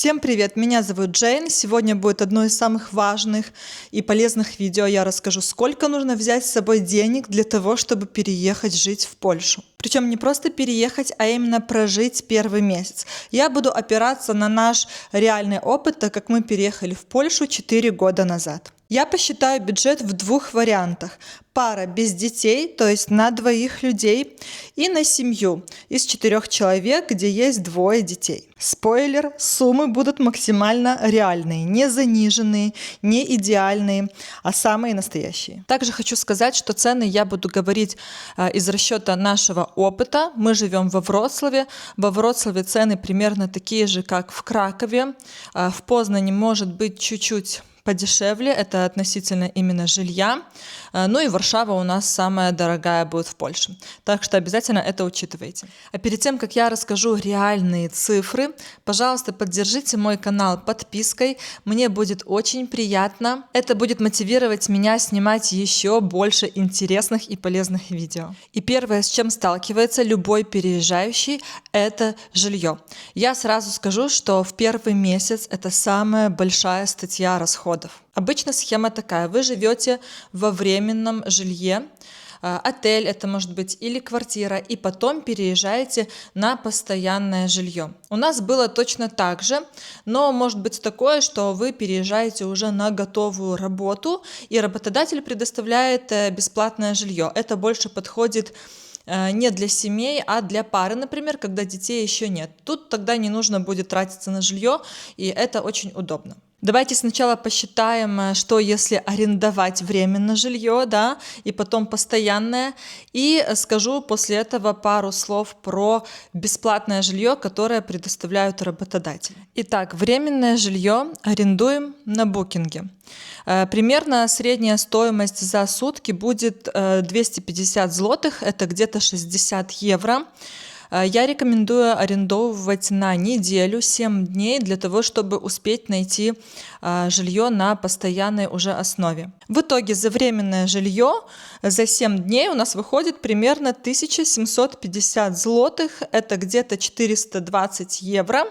Всем привет! Меня зовут Джейн. Сегодня будет одно из самых важных и полезных видео. Я расскажу, сколько нужно взять с собой денег для того, чтобы переехать жить в Польшу. Причем не просто переехать, а именно прожить первый месяц. Я буду опираться на наш реальный опыт, так как мы переехали в Польшу 4 года назад. Я посчитаю бюджет в двух вариантах. Пара без детей, то есть на двоих людей, и на семью из 4 человек, где есть 2 детей. Спойлер, суммы будут максимально реальные, не заниженные, не идеальные, а самые настоящие. Также хочу сказать, что цены я буду говорить из расчета нашего опыта. Мы живем во Вроцлаве. Во Вроцлаве цены примерно такие же, как в Кракове. В Познане может быть чуть-чуть подешевле, это относительно именно жилья. Ну и Варшава у нас самая дорогая будет в Польше. Так что обязательно это учитывайте. А перед тем, как я расскажу реальные цифры, пожалуйста, поддержите мой канал подпиской. Мне будет очень приятно. Это будет мотивировать меня снимать еще больше интересных и полезных видео. И первое, с чем сталкивается любой переезжающий, это жилье. Я сразу скажу, что в первый месяц это самая большая статья расходов. Обычно схема такая. Вы живете во временном жилье, отель это может быть или квартира, и потом переезжаете на постоянное жилье. У нас было точно так же, но может быть такое, что вы переезжаете уже на готовую работу, и работодатель предоставляет бесплатное жилье. Это больше подходит не для семей, а для пары, например, когда детей еще нет. Тут тогда не нужно будет тратиться на жилье, и это очень удобно. Давайте сначала посчитаем, что если арендовать временно жилье, да, и потом постоянное, и скажу после этого пару слов про бесплатное жилье, которое предоставляют работодатели. Итак, временное жилье арендуем на букинге. Примерно средняя стоимость за сутки будет 250 злотых, это где-то 60 евро. Я рекомендую арендовывать на неделю, 7 дней, для того, чтобы успеть найти жилье на постоянной уже основе. В итоге за временное жилье за 7 дней у нас выходит примерно 1750 злотых, это где-то 420 евро.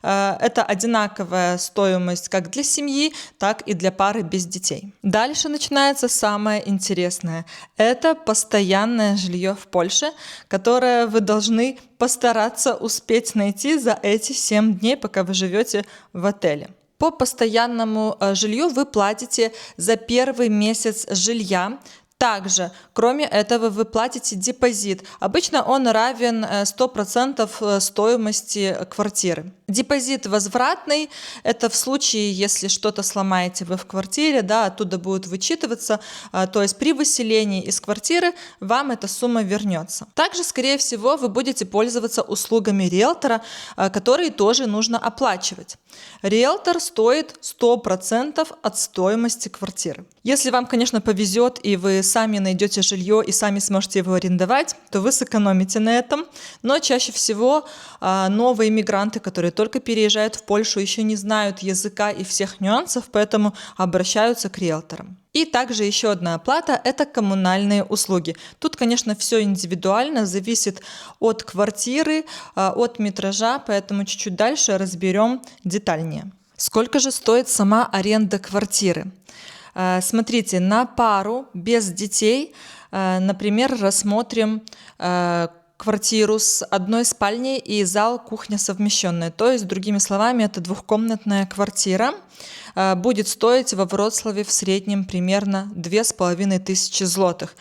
Это одинаковая стоимость как для семьи, так и для пары без детей. Дальше начинается самое интересное. Это постоянное жилье в Польше, которое вы должны постараться успеть найти за эти 7 дней, пока вы живете в отеле. По постоянному жилью вы платите за первый месяц жилья. Также, кроме этого, вы платите депозит. Обычно он равен 100% стоимости квартиры. Депозит возвратный. Это в случае, если что-то сломаете вы в квартире, да, оттуда будет вычитываться. То есть при выселении из квартиры вам эта сумма вернется. Также, скорее всего, вы будете пользоваться услугами риэлтора, которые тоже нужно оплачивать. Риэлтор стоит 100% от стоимости квартиры. Если вам, конечно, повезет, и вы сами найдете жилье и сами сможете его арендовать, то вы сэкономите на этом. Но чаще всего новые мигранты, которые только переезжают в Польшу, еще не знают языка и всех нюансов, поэтому обращаются к риэлторам. И также еще одна оплата – это коммунальные услуги. Тут, конечно, все индивидуально, зависит от квартиры, от метража, поэтому чуть-чуть дальше разберем детальнее. Сколько же стоит сама аренда квартиры? Смотрите, на пару без детей, например, рассмотрим квартиру с одной спальней и зал, кухня совмещенная. То есть, другими словами, это двухкомнатная квартира. Будет стоить во Вроцлаве в среднем примерно 2500 злотых.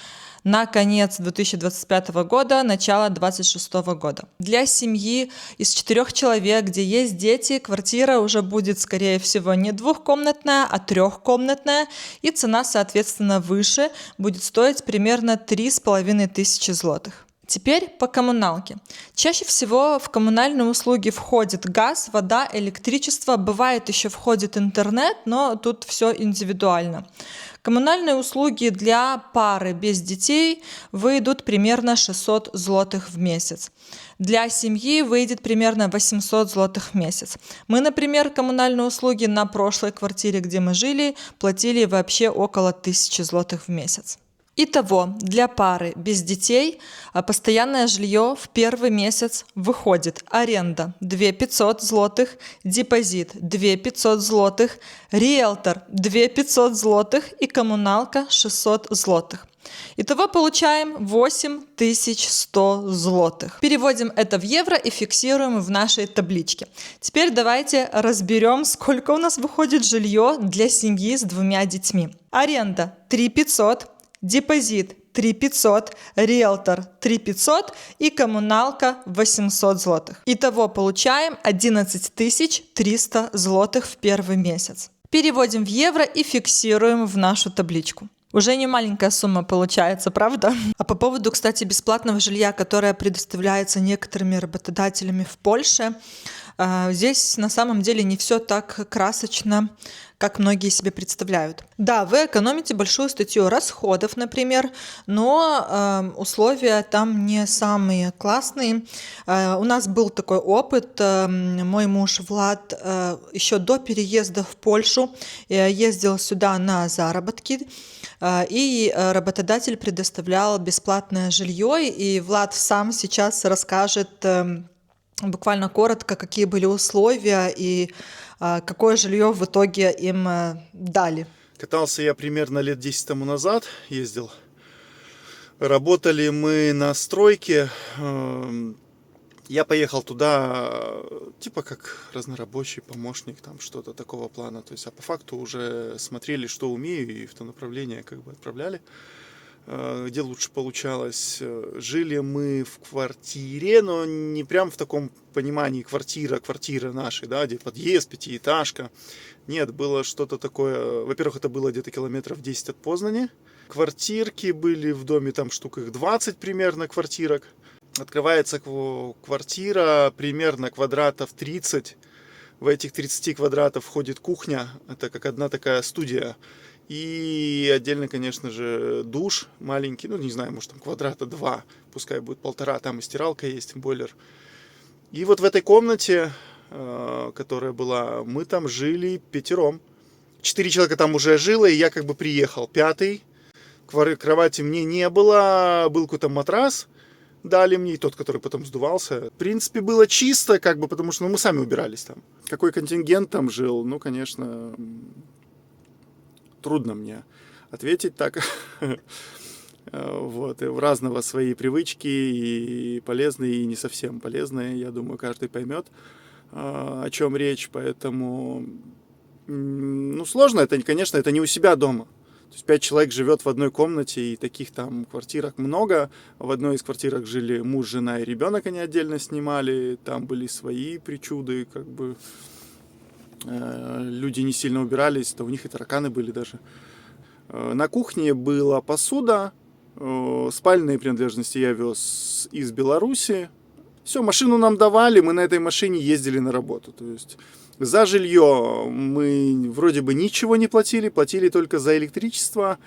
На конец 2025 года, начало 2026 года. Для семьи из 4 человек, где есть дети, квартира уже будет, скорее всего, не двухкомнатная, а трехкомнатная, и цена, соответственно, выше, будет стоить примерно 3500 злотых. Теперь по коммуналке. Чаще всего в коммунальные услуги входит газ, вода, электричество, бывает еще входит интернет, но тут все индивидуально. Коммунальные услуги для пары без детей выйдут примерно 600 злотых в месяц. Для семьи выйдет примерно 800 злотых в месяц. Мы, например, коммунальные услуги на прошлой квартире, где мы жили, платили вообще около 1000 злотых в месяц. Итого, для пары без детей постоянное жилье в первый месяц выходит аренда 2500 злотых, депозит 2500 злотых, риэлтор 2500 злотых и коммуналка 600 злотых. Итого получаем 8100 злотых. Переводим это в евро и фиксируем в нашей табличке. Теперь давайте разберем, сколько у нас выходит жилье для семьи с 2 детьми. Аренда 3500, депозит 3500, риэлтор 3500 и коммуналка 800 злотых. Итого получаем 11300 злотых в первый месяц. Переводим в евро и фиксируем в нашу табличку. Уже не маленькая сумма получается, правда? А по поводу, кстати, бесплатного жилья, которое предоставляется некоторыми работодателями в Польше, здесь на самом деле не все так красочно, как многие себе представляют. Да, вы экономите большую статью расходов, например, но условия там не самые классные. У нас был такой опыт. Мой муж Влад еще до переезда в Польшу ездил сюда на заработки, и работодатель предоставлял бесплатное жилье, и Влад сам сейчас расскажет буквально коротко, какие были условия и какое жилье в итоге им дали. Катался я примерно лет 10 тому назад, ездил. Работали мы на стройке. Я поехал туда, типа как разнорабочий помощник, там что-то такого плана. То есть, а по факту уже смотрели, что умею, и в то направление как бы отправляли, где лучше получалось. Жили мы в квартире, но не прям в таком понимании квартира нашей, да, где подъезд, пятиэтажка. Нет, было что-то такое. Во-первых, это было где-то километров 10 от Познани. Квартирки были в доме, там штук их 20 примерно квартирок. Открывается квартира примерно квадратов 30. В этих 30 квадратов входит кухня. Это как одна такая студия. И отдельно, конечно же, душ маленький. Ну, не знаю, может там квадрата 2. Пускай будет 1,5. Там и стиралка есть, бойлер. И вот в этой комнате, которая была, мы там жили 5. 4 человека там уже жило, и я как бы приехал. 5. Кровати мне не было. Был какой-то матрас. Дали мне, и тот, который потом сдувался. В принципе, было чисто, как бы, потому что мы сами убирались там. Какой контингент там жил, ну, конечно, трудно мне ответить так. Вот, и у разного свои привычки, и полезные, и не совсем полезные. Я думаю, каждый поймет, о чем речь, поэтому, ну, сложно это, конечно, это не у себя дома. То есть 5 человек живет в одной комнате, и таких там квартирок много. В одной из квартирок жили муж, жена и ребенок, они отдельно снимали. Там были свои причуды, как бы люди не сильно убирались, то у них и тараканы были даже. На кухне была посуда, спальные принадлежности я вез из Беларуси. Все, машину нам давали, мы на этой машине ездили на работу. То есть за жилье мы вроде бы ничего не платили, платили только за электричество.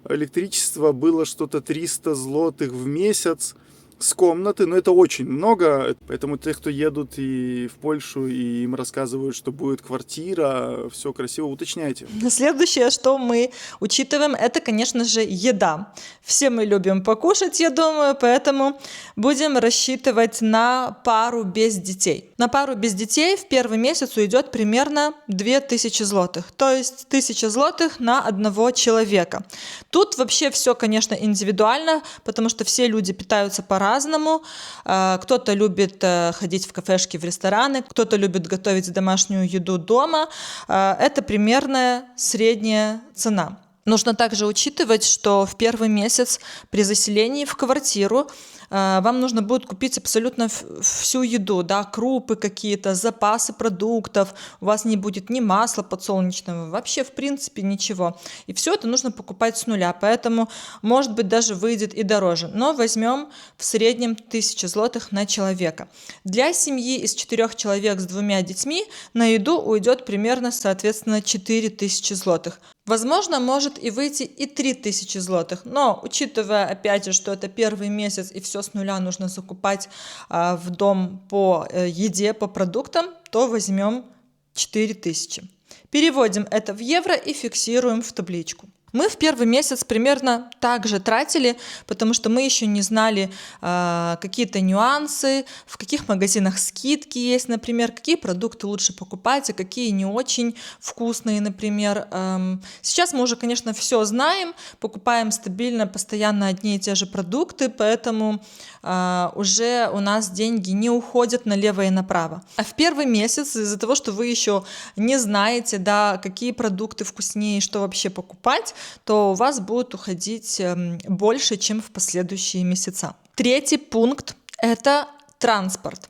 Электричество было что-то 300 злотых в месяц с комнаты, но это очень много. Поэтому те, кто едут и в Польшу, и им рассказывают, что будет квартира, все красиво, уточняйте. Следующее, что мы учитываем, это, конечно же, еда. Все мы любим покушать, я думаю, поэтому будем рассчитывать на пару без детей. На пару без детей в первый месяц уйдет примерно 2000 злотых, то есть 1000 злотых на одного человека. Тут вообще все, конечно, индивидуально, потому что все люди питаются по-разному. Кто-то любит ходить в кафешки, в рестораны, кто-то любит готовить домашнюю еду дома. Это примерная средняя цена. Нужно также учитывать, что в первый месяц при заселении в квартиру вам нужно будет купить абсолютно всю еду, да, крупы какие-то, запасы продуктов, у вас не будет ни масла подсолнечного, вообще в принципе ничего. И все это нужно покупать с нуля, поэтому, может быть, даже выйдет и дороже. Но возьмем в среднем 1000 злотых на человека. Для семьи из 4 человек с 2 детьми на еду уйдет примерно, соответственно, 4000 злотых. Возможно, может и выйти и 3000 злотых, но учитывая, опять же, что это первый месяц и все с нуля нужно закупать в дом по еде, по продуктам, то возьмем 4000. Переводим это в евро и фиксируем в табличку. Мы в первый месяц примерно так же тратили, потому что мы еще не знали какие-то нюансы, в каких магазинах скидки есть, например, какие продукты лучше покупать, а какие не очень вкусные, например. Сейчас мы уже, конечно, все знаем, покупаем стабильно, постоянно одни и те же продукты, поэтому уже у нас деньги не уходят налево и направо. А в первый месяц из-за того, что вы еще не знаете, да, какие продукты вкуснее, что вообще покупать, то у вас будет уходить больше, чем в последующие месяца. Третий пункт – это транспорт.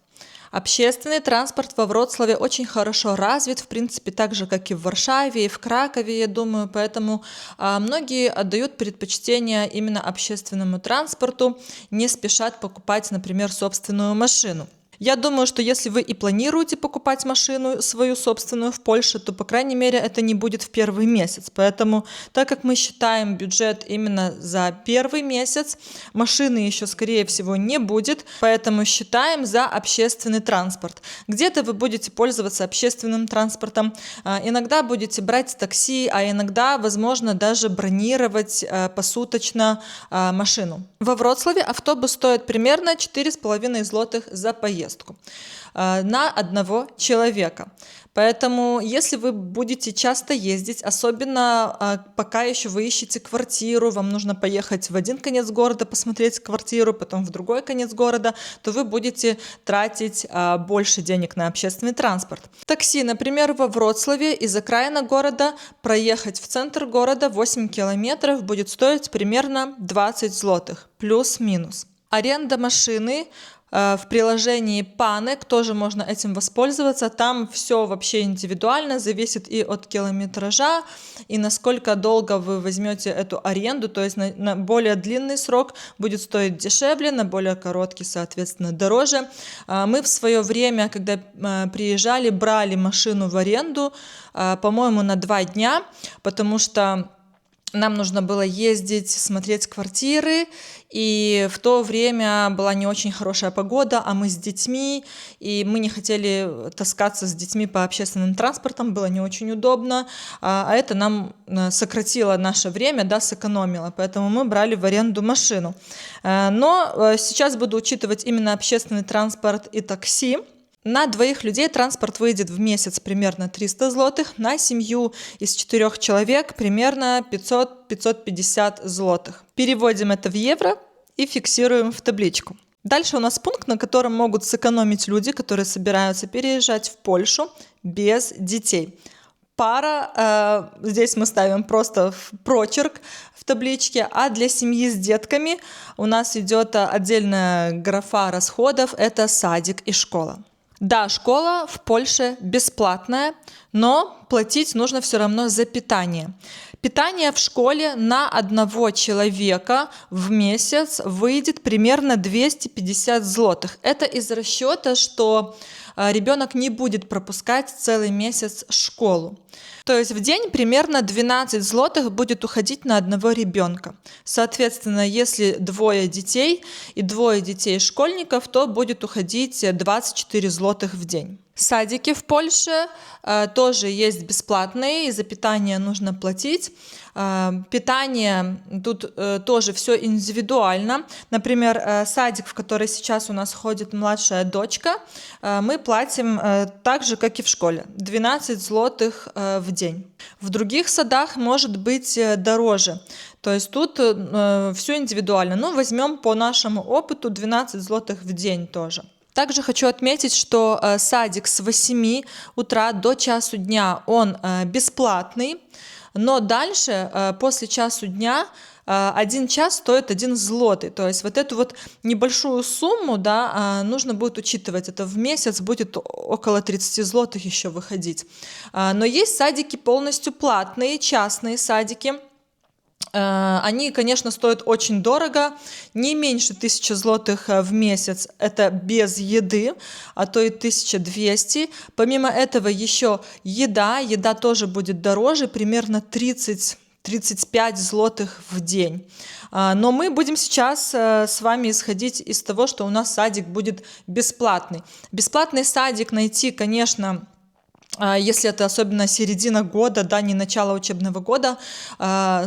Общественный транспорт во Вроцлаве очень хорошо развит, в принципе, так же, как и в Варшаве, и в Кракове, я думаю, поэтому многие отдают предпочтение именно общественному транспорту, не спешат покупать, например, собственную машину. Я думаю, что если вы и планируете покупать машину свою собственную в Польше, то, по крайней мере, это не будет в первый месяц. Поэтому, так как мы считаем бюджет именно за первый месяц, машины еще, скорее всего, не будет, поэтому считаем за общественный транспорт. Где-то вы будете пользоваться общественным транспортом, иногда будете брать такси, а иногда, возможно, даже бронировать посуточно машину. Во Вроцлаве автобус стоит примерно 4,5 злотых за поездку на одного человека. Поэтому, если вы будете часто ездить, особенно пока еще вы ищете квартиру, вам нужно поехать в один конец города посмотреть квартиру, потом в другой конец города, то вы будете тратить больше денег на общественный транспорт. Такси, например, во Вроцлаве из окраина города проехать в центр города 8 километров будет стоить примерно 20 злотых, плюс-минус. Аренда машины в приложении Panek тоже можно этим воспользоваться. Там все вообще индивидуально, зависит и от километража, и насколько долго вы возьмете эту аренду. То есть на более длинный срок будет стоить дешевле, на более короткий, соответственно, дороже. Мы в свое время, когда приезжали, брали машину в аренду, по-моему, на 2 дня, потому что нам нужно было ездить, смотреть квартиры, и в то время была не очень хорошая погода, а мы с детьми, и мы не хотели таскаться с детьми по общественным транспортам, было не очень удобно, а это нам сократило наше время, да, сэкономило, поэтому мы брали в аренду машину. Но сейчас буду учитывать именно общественный транспорт и такси. На 2 людей транспорт выйдет в месяц примерно 300 злотых, на семью из 4 человек примерно 500-550 злотых. Переводим это в евро и фиксируем в табличку. Дальше у нас пункт, на котором могут сэкономить люди, которые собираются переезжать в Польшу без детей. Пара, здесь мы ставим просто прочерк в табличке, а для семьи с детками у нас идет отдельная графа расходов, это садик и школа. Да, школа в Польше бесплатная, но платить нужно все равно за питание. Питание в школе на одного человека в месяц выйдет примерно 250 злотых. Это из расчета, что ребенок не будет пропускать целый месяц школу. То есть в день примерно 12 злотых будет уходить на одного ребенка. Соответственно, если 2 детей и 2 детей-школьников, то будет уходить 24 злотых в день. Садики в Польше тоже есть бесплатные, и за питание нужно платить. Питание тут тоже все индивидуально. Например, садик, в который сейчас у нас ходит младшая дочка, мы платим так же, как и в школе, 12 злотых в день. В других садах может быть дороже. То есть тут все индивидуально. Но возьмем по нашему опыту 12 злотых в день тоже. Также хочу отметить, что садик с 8 утра до часу дня, он бесплатный, но дальше, после часу дня, 1 час стоит 1 злотый. То есть вот эту вот небольшую сумму, да, нужно будет учитывать. Это в месяц будет около 30 злотых еще выходить. Но есть садики полностью платные, частные садики. Они, конечно, стоят очень дорого, не меньше 1000 злотых в месяц, это без еды, а то и 1200. Помимо этого еще еда тоже будет дороже, примерно 30-35 злотых в день. Но мы будем сейчас с вами исходить из того, что у нас садик будет бесплатный. Бесплатный садик найти, конечно, Если это особенно середина года, да, не начало учебного года,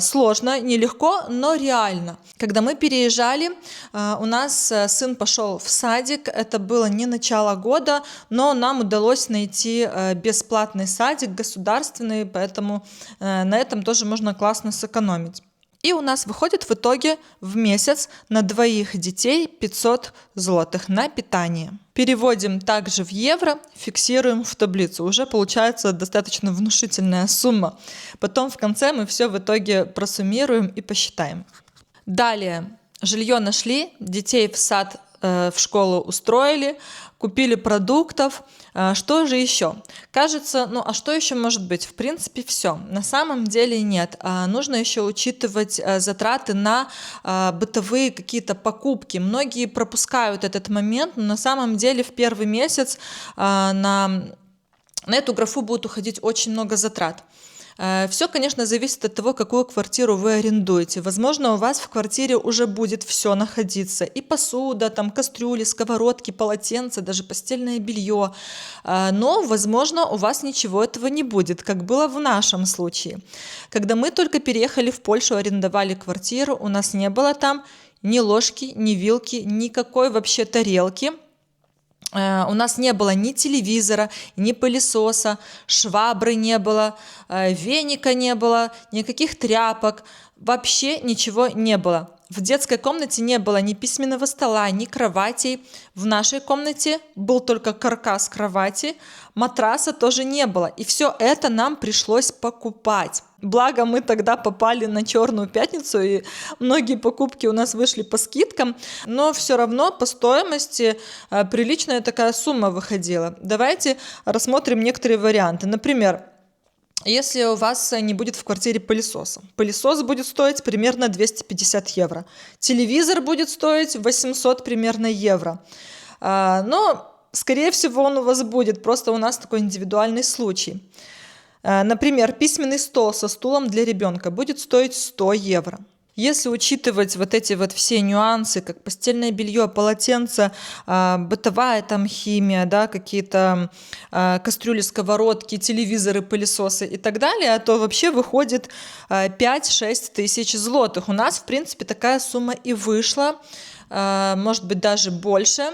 сложно, нелегко, но реально. Когда мы переезжали, у нас сын пошел в садик, это было не начало года, но нам удалось найти бесплатный садик, государственный, поэтому на этом тоже можно классно сэкономить. И у нас выходит в итоге в месяц на 2 детей 500 злотых на питание. Переводим также в евро, фиксируем в таблицу. Уже получается достаточно внушительная сумма. Потом в конце мы все в итоге просуммируем и посчитаем. Далее, жилье нашли, детей в сад, в школу устроили, купили продуктов. Что же еще? Кажется, а что еще может быть? В принципе, все. На самом деле нет. Нужно еще учитывать затраты на бытовые какие-то покупки. Многие пропускают этот момент, но на самом деле в первый месяц на эту графу будет уходить очень много затрат. Все, конечно, зависит от того, какую квартиру вы арендуете. Возможно, у вас в квартире уже будет все находиться. И посуда, там, кастрюли, сковородки, полотенца, даже постельное белье. Но, возможно, у вас ничего этого не будет, как было в нашем случае. Когда мы только переехали в Польшу, арендовали квартиру, у нас не было там ни ложки, ни вилки, никакой вообще тарелки. У нас не было ни телевизора, ни пылесоса, швабры не было, веника не было, никаких тряпок, вообще ничего не было. В детской комнате не было ни письменного стола, ни кроватей. В нашей комнате был только каркас кровати, матраса тоже не было. И все это нам пришлось покупать. Благо мы тогда попали на Черную пятницу, и многие покупки у нас вышли по скидкам, но все равно по стоимости приличная такая сумма выходила. Давайте рассмотрим некоторые варианты. Например, если у вас не будет в квартире пылесоса. Пылесос будет стоить примерно 250 евро. Телевизор будет стоить 800 примерно евро. Но, скорее всего, он у вас будет. Просто у нас такой индивидуальный случай. Например, письменный стол со стулом для ребенка будет стоить 100 евро. Если учитывать вот эти вот все нюансы, как постельное белье, полотенце, бытовая там химия, да, какие-то кастрюли, сковородки, телевизоры, пылесосы и так далее, то вообще выходит 5-6 тысяч злотых. У нас, в принципе, такая сумма и вышла, может быть, даже больше.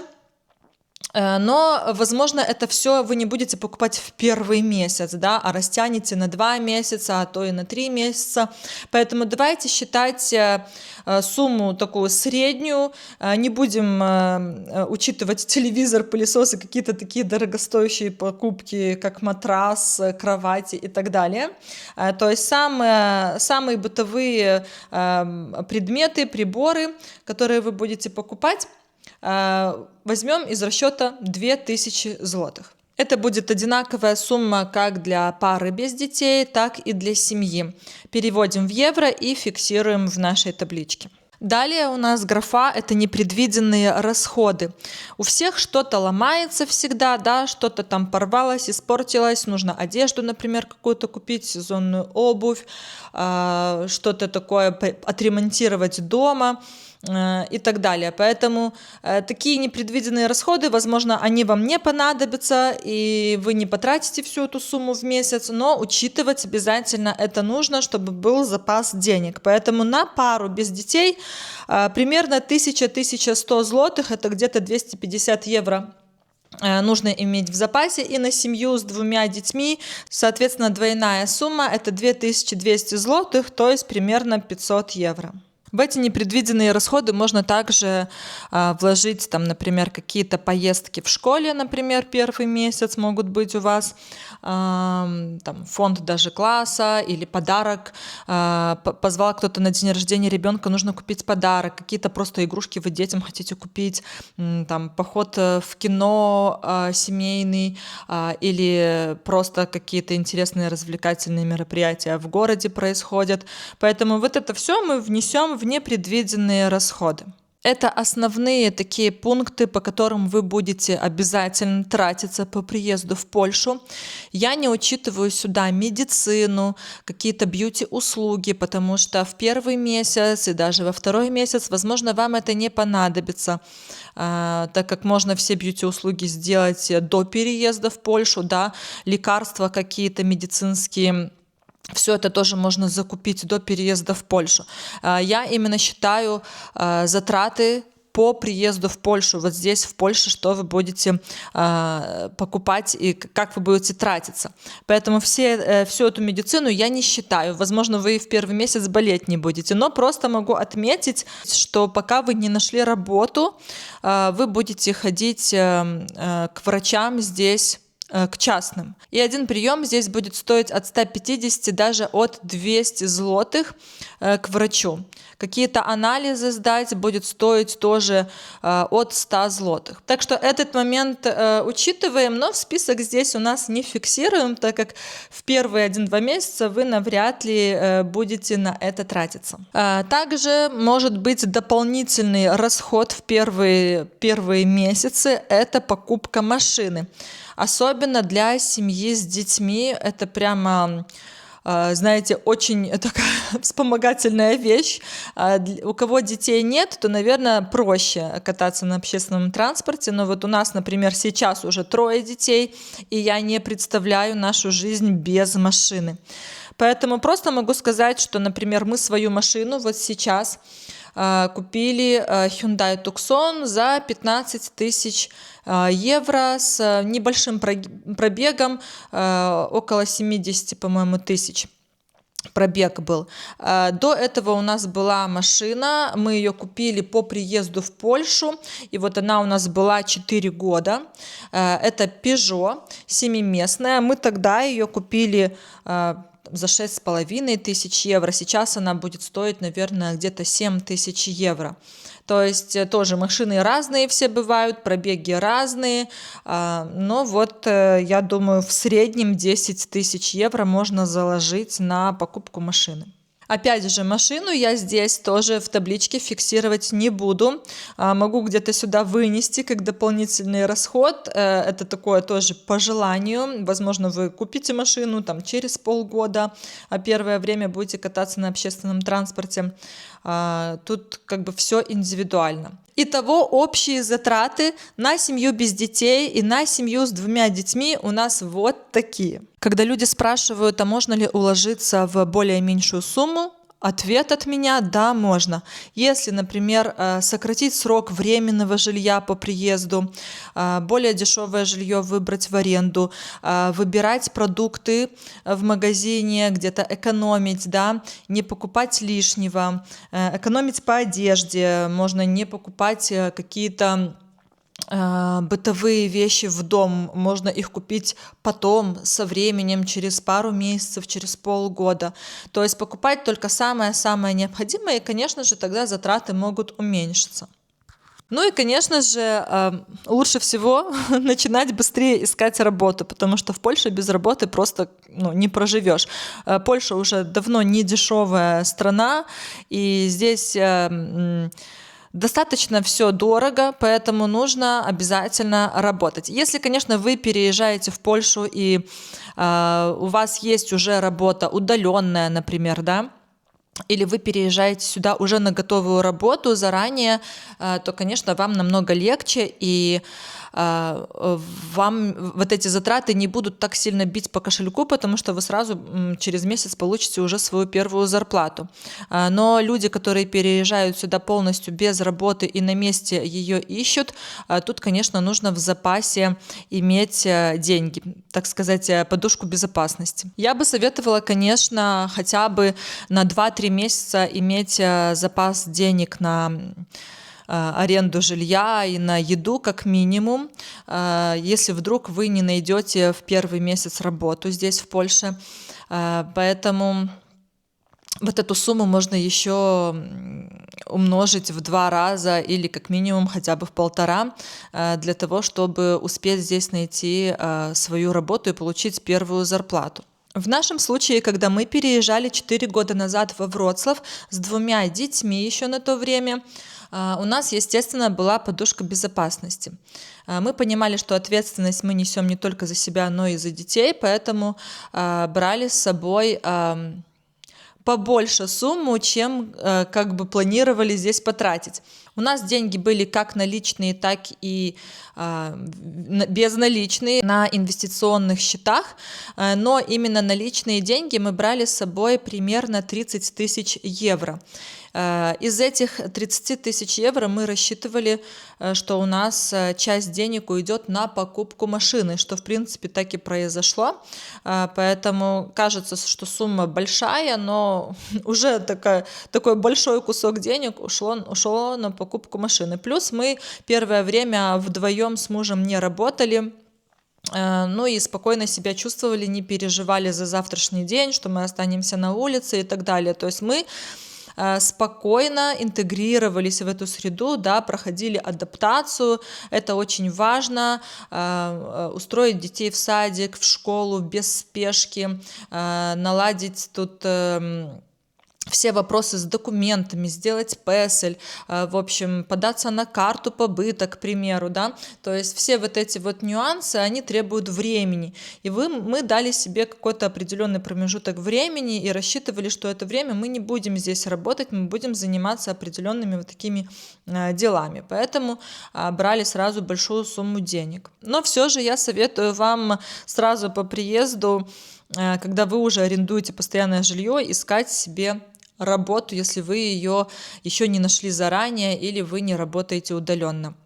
Но, возможно, это все вы не будете покупать в первый месяц, да, а растянете на 2 месяца, а то и на 3 месяца. Поэтому давайте считать сумму такую среднюю, не будем учитывать телевизор, пылесос и какие-то такие дорогостоящие покупки, как матрас, кровати и так далее. То есть самые бытовые предметы, приборы, которые вы будете покупать, возьмем из расчета 2000 злотых. Это будет одинаковая сумма как для пары без детей, так и для семьи. Переводим в евро и фиксируем в нашей табличке. Далее у нас графа – это непредвиденные расходы. У всех что-то ломается всегда, да, что-то там порвалось, испортилось, нужно одежду, например, какую-то купить, сезонную обувь, что-то такое отремонтировать дома и так далее. Поэтому такие непредвиденные расходы, возможно, они вам не понадобятся, и вы не потратите всю эту сумму в месяц, но учитывать обязательно это нужно, чтобы был запас денег. Поэтому на пару без детей примерно 1000-1100 злотых, это где-то 250 евро, нужно иметь в запасе, и на семью с 2 детьми, соответственно, двойная сумма – это 2200 злотых, то есть примерно 500 евро. В эти непредвиденные расходы можно также вложить, там, например, какие-то поездки в школе, например, первый месяц могут быть у вас, там, фонд даже класса или подарок. Позвал кто-то на день рождения ребенка, нужно купить подарок, какие-то просто игрушки вы детям хотите купить, там, поход в кино семейный или просто какие-то интересные развлекательные мероприятия в городе происходят. Поэтому вот это все мы внесем в непредвиденные расходы. Это основные такие пункты, по которым вы будете обязательно тратиться по приезду в Польшу. Я не учитываю сюда медицину, какие-то бьюти-услуги, потому что в первый месяц и даже во второй месяц, возможно, вам это не понадобится, так как можно все бьюти-услуги сделать до переезда в Польшу, да, лекарства какие-то медицинские. Все это тоже можно закупить до переезда в Польшу. Я именно считаю затраты по приезду в Польшу, вот здесь в Польше, что вы будете покупать и как вы будете тратиться. Поэтому всю эту медицину я не считаю. Возможно, вы в первый месяц болеть не будете, но просто могу отметить, что пока вы не нашли работу, вы будете ходить к врачам здесь, к частным. И один прием здесь будет стоить от 150 даже от 200 злотых к врачу. Какие-то анализы сдать будет стоить тоже от 100 злотых. Так что этот момент учитываем, но в список здесь у нас не фиксируем, так как в первые 1-2 месяца вы навряд ли будете на это тратиться. Также может быть дополнительный расход в первые месяцы, это покупка машины. Особенно для семьи с детьми, это прямо, знаете, очень такая вспомогательная вещь. У кого детей нет, то, наверное, проще кататься на общественном транспорте. Но вот у нас, например, сейчас уже 3 детей, и я не представляю нашу жизнь без машины. Поэтому просто могу сказать, что, например, мы свою машину вот сейчас купили Hyundai Tucson за 15 тысяч евро с небольшим пробегом, около 70, по-моему, тысяч пробег был. До этого у нас была машина, мы ее купили по приезду в Польшу, и вот она у нас была 4 года. Это Peugeot 7-местная, мы тогда ее купили за 6500 евро. Сейчас она будет стоить, наверное, где-то 7000 евро. То есть тоже машины разные все бывают, пробеги разные, но вот я думаю, в среднем 10 тысяч евро можно заложить на покупку машины. Опять же, машину я здесь тоже в табличке фиксировать не буду. Могу где-то сюда вынести как дополнительный расход. Это такое тоже по желанию. Возможно, вы купите машину там, через полгода, а первое время будете кататься на общественном транспорте. Тут как бы все индивидуально. Итого общие затраты на семью без детей и на семью с 2 детьми у нас вот такие. Когда люди спрашивают, а можно ли уложиться в более меньшую сумму, ответ от меня – да, можно. Если, например, сократить срок временного жилья по приезду, более дешевое жилье выбрать в аренду, выбирать продукты в магазине, где-то экономить, да, не покупать лишнего, экономить по одежде, можно не покупать какие-то бытовые вещи в дом, можно их купить потом, со временем, через пару месяцев, через полгода. То есть покупать только самое-самое необходимое, и, конечно же, тогда затраты могут уменьшиться. Ну и, конечно же, лучше всего начинать быстрее искать работу, потому что в Польше без работы просто не проживешь. Польша уже давно не дешевая страна, и здесь достаточно все дорого, поэтому нужно обязательно работать. Если, конечно, вы переезжаете в Польшу и у вас есть уже работа удаленная, например, да, или вы переезжаете сюда уже на готовую работу заранее, то, конечно, вам намного легче, и вам вот эти затраты не будут так сильно бить по кошельку, потому что вы сразу через месяц получите уже свою первую зарплату. Но люди, которые переезжают сюда полностью без работы и на месте ее ищут, тут, конечно, нужно в запасе иметь деньги, так сказать, подушку безопасности. Я бы советовала, конечно, хотя бы на 2-3 месяца иметь запас денег на аренду жилья и на еду как минимум, если вдруг вы не найдете в первый месяц работу здесь, в Польше. Поэтому вот эту сумму можно еще умножить в 2 раза или как минимум хотя бы в 1,5 для того, чтобы успеть здесь найти свою работу и получить первую зарплату. В нашем случае, когда мы переезжали 4 года назад во Вроцлав с 2 детьми еще на то время, у нас, естественно, была подушка безопасности. Мы понимали, что ответственность мы несем не только за себя, но и за детей, поэтому брали с собой побольше сумму, чем как бы планировали здесь потратить. У нас деньги были как наличные, так и безналичные на инвестиционных счетах, но именно наличные деньги мы брали с собой примерно 30 тысяч евро. Из этих 30 тысяч евро мы рассчитывали, что у нас часть денег уйдет на покупку машины, что в принципе так и произошло. Поэтому кажется, что сумма большая, но уже такой большой кусок денег ушло на покупку машины. Плюс мы первое время вдвоем с мужем не работали. Ну и спокойно себя чувствовали, не переживали за завтрашний день, что мы останемся на улице и так далее. То есть мы спокойно интегрировались в эту среду, да, проходили адаптацию. Это очень важно, устроить детей в садик, в школу без спешки, наладить тут все вопросы с документами, сделать песель, в общем, податься на карту побыта, к примеру, да, то есть все вот эти вот нюансы, они требуют времени, и мы дали себе какой-то определенный промежуток времени и рассчитывали, что это время мы не будем здесь работать, мы будем заниматься определенными вот такими делами, поэтому брали сразу большую сумму денег. Но все же я советую вам сразу по приезду, когда вы уже арендуете постоянное жилье, искать себе работу, если вы ее еще не нашли заранее или вы не работаете удаленно.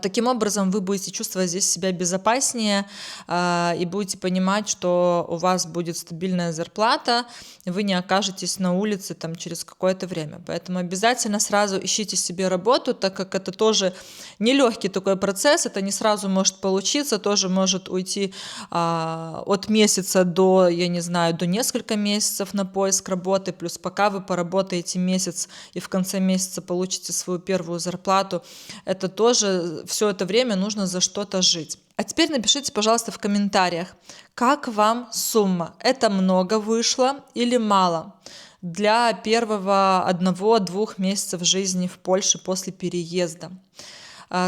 Таким образом, вы будете чувствовать здесь себя безопаснее и будете понимать, что у вас будет стабильная зарплата, и вы не окажетесь на улице там, через какое-то время. Поэтому обязательно сразу ищите себе работу, так как это тоже нелегкий такой процесс, это не сразу может получиться, тоже может уйти от месяца до, я не знаю, до нескольких месяцев на поиск работы, плюс пока вы поработаете месяц и в конце месяца получите свою первую зарплату, это тоже все это время нужно за что-то жить. А теперь напишите, пожалуйста, в комментариях, как вам сумма? Это много вышло или мало для первого 1-2 месяцев жизни в Польше после переезда?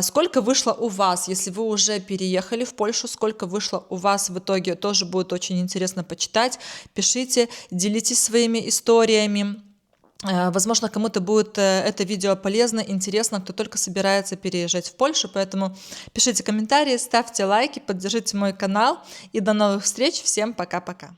Сколько вышло у вас, если вы уже переехали в Польшу, сколько вышло у вас в итоге? Тоже будет очень интересно почитать. Пишите, делитесь своими историями. Возможно, кому-то будет это видео полезно, интересно, кто только собирается переезжать в Польшу, поэтому пишите комментарии, ставьте лайки, поддержите мой канал и до новых встреч, всем пока-пока.